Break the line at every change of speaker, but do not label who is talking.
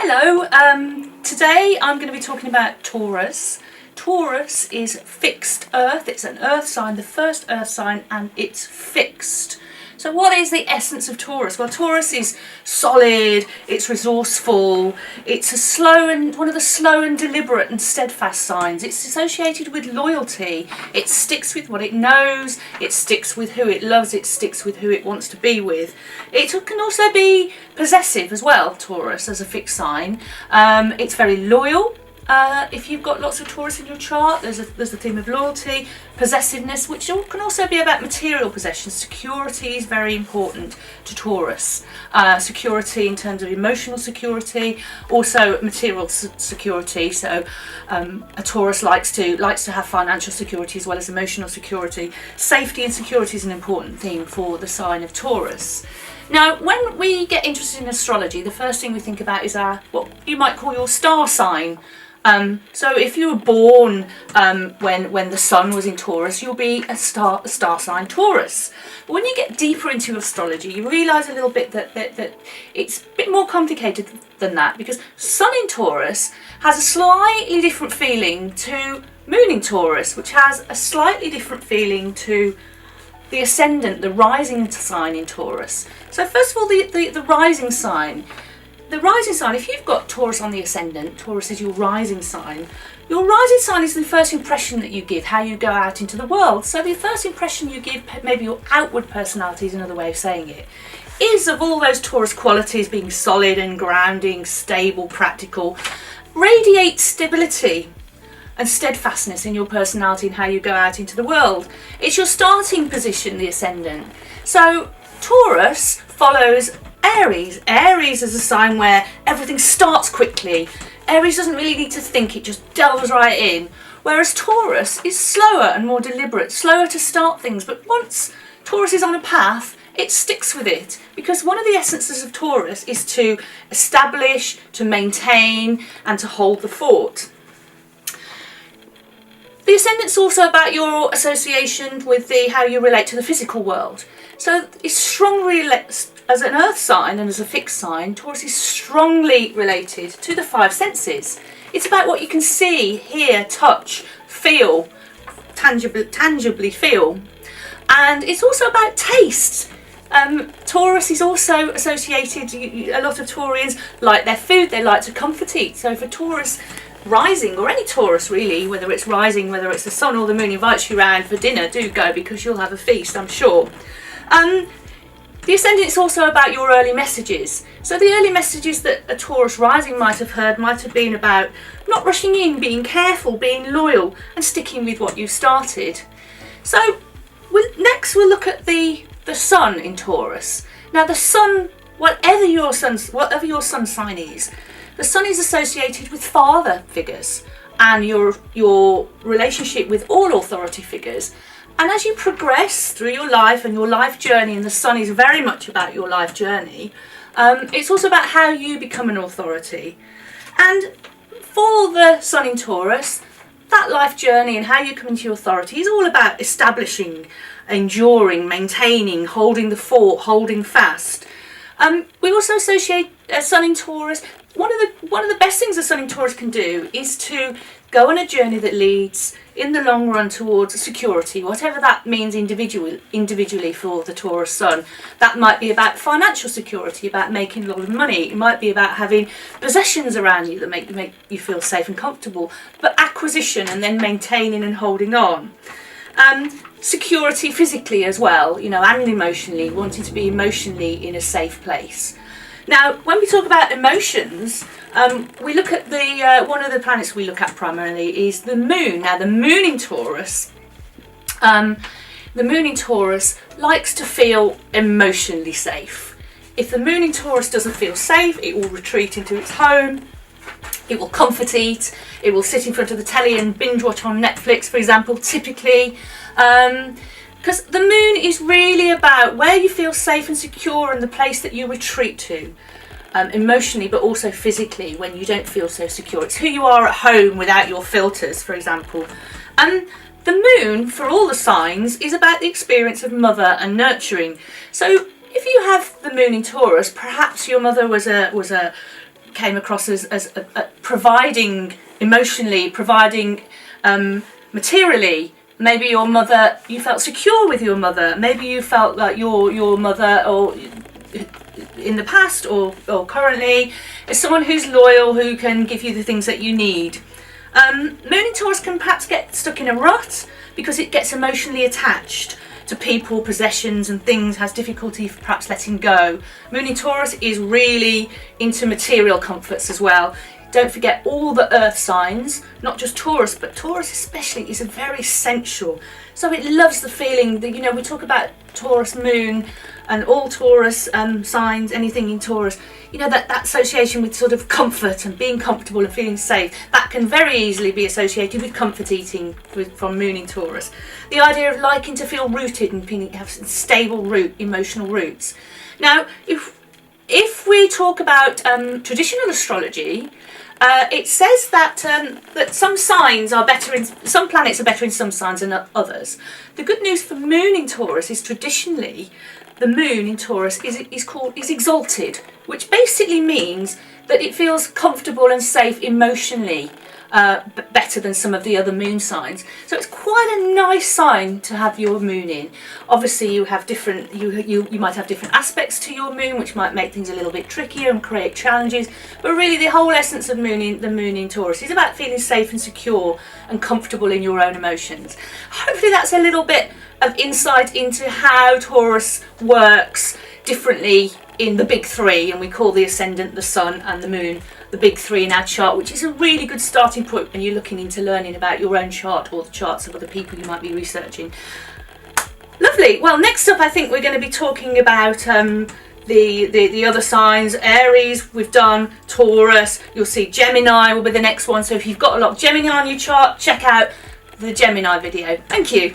Hello, today I'm going to be talking about Taurus. Taurus is fixed earth, it's an earth sign, the first earth sign, and it's fixed. So what is the essence of Taurus? Well, Taurus is solid, it's resourceful, it's one of the slow and deliberate and steadfast signs. It's associated with loyalty, it sticks with what it knows, it sticks with who it loves, it sticks with who it wants to be with. It can also be possessive as well, Taurus, as a fixed sign. It's very loyal. If you've got lots of Taurus in your chart, there's a theme of loyalty, possessiveness, which can also be about material possessions. Security is very important to Taurus. Security in terms of emotional security, also material security. So a Taurus likes to have financial security as well as emotional security. Safety and security is an important theme for the sign of Taurus. Now, when we get interested in astrology, the first thing we think about is what you might call your star sign. So if you were born when the sun was in Taurus, you'll be a star sign Taurus. But when you get deeper into astrology, you realise a little bit that it's a bit more complicated than that, because sun in Taurus has a slightly different feeling to moon in Taurus, which has a slightly different feeling to the ascendant, the rising sign in Taurus. So first of all, the rising sign. The rising sign, if you've got Taurus on the ascendant, Taurus is your rising sign. Your rising sign is the first impression that you give, how you go out into the world. So the first impression you give, maybe your outward personality is another way of saying it, is of all those Taurus qualities being solid and grounding, stable, practical, radiate stability and steadfastness in your personality and how you go out into the world. It's your starting position, the ascendant. So Taurus follows Aries. Aries is a sign where everything starts quickly. Aries doesn't really need to think, it just delves right in. Whereas Taurus is slower and more deliberate, slower to start things, but once Taurus is on a path, it sticks with it, because one of the essences of Taurus is to establish, to maintain, and to hold the fort. The ascendant's also about your association with how you relate to the physical world. So it's strongly, as an earth sign and as a fixed sign, Taurus is strongly related to the five senses. It's about what you can see, hear, touch, feel, tangibly feel. And it's also about taste. Taurus is also associated, a lot of Taurians like their food, they like to comfort eat. So for Taurus rising, or any Taurus really, whether it's rising, whether it's the sun or the moon invites you round for dinner, do go, because you'll have a feast, I'm sure. The ascendant is also about your early messages. So the early messages that a Taurus rising might have heard might have been about not rushing in, being careful, being loyal, and sticking with what you started. So next we'll look at the sun in Taurus. Now the sun, whatever your sun sign is, the sun is associated with father figures and your relationship with all authority figures. And as you progress through your life and your life journey, and the sun is very much about your life journey, it's also about how you become an authority. And for the sun in Taurus, that life journey and how you come into your authority is all about establishing, enduring, maintaining, holding the fort, holding fast. We also associate sun in Taurus. One of the best things a sun in Taurus can do is to go on a journey that leads in the long run towards security, whatever that means individually for the Taurus sun. That might be about financial security, about making a lot of money. It might be about having possessions around you that make you feel safe and comfortable, but acquisition and then maintaining and holding on. Security physically as well, and emotionally, wanting to be emotionally in a safe place. Now, when we talk about emotions, we look at one of the planets we look at primarily is the moon. Now, the moon in Taurus likes to feel emotionally safe. If the moon in Taurus doesn't feel safe, it will retreat into its home. It will comfort eat. It will sit in front of the telly and binge watch on Netflix, for example, typically. Because the moon is really about where you feel safe and secure and the place that you retreat to, emotionally, but also physically when you don't feel so secure. It's who you are at home without your filters, for example. And the moon, for all the signs, is about the experience of mother and nurturing. So if you have the moon in Taurus, perhaps your mother was a came across as providing emotionally, providing materially. Maybe your mother, you felt secure with your mother. Maybe you felt like your mother, or in the past or currently, is someone who's loyal, who can give you the things that you need. Moon in Taurus can perhaps get stuck in a rut because it gets emotionally attached to people, possessions and things, has difficulty perhaps letting go. Moon in Taurus is really into material comforts as well. Don't forget all the earth signs, not just Taurus, but Taurus especially is a very sensual. So it loves the feeling that, you know, we talk about Taurus moon and all Taurus signs, anything in Taurus, you know, that association with sort of comfort and being comfortable and feeling safe, that can very easily be associated with comfort eating from moon in Taurus. The idea of liking to feel rooted and have stable emotional roots. Now, if we talk about traditional astrology, it says that that some signs are better in some planets are better in some signs than others. The good news for Moon in Taurus is traditionally the Moon in Taurus is exalted, which basically means that it feels comfortable and safe emotionally, better than some of the other moon signs. So it's quite a nice sign to have your moon in. Obviously you have different, you might have different aspects to your moon which might make things a little bit trickier and create challenges, but really the whole essence of the moon in Taurus is about feeling safe and secure and comfortable in your own emotions. Hopefully that's a little bit of insight into how Taurus works differently in the big three, and we call the ascendant, the sun and the moon the big three in our chart, which is a really good starting point when you're looking into learning about your own chart or the charts of other people you might be researching. Lovely. Well, next up I think we're going to be talking about the other signs. Aries we've done, Taurus, you'll see Gemini will be the next one, so if you've got a lot of Gemini on your chart, check out the Gemini video. Thank you.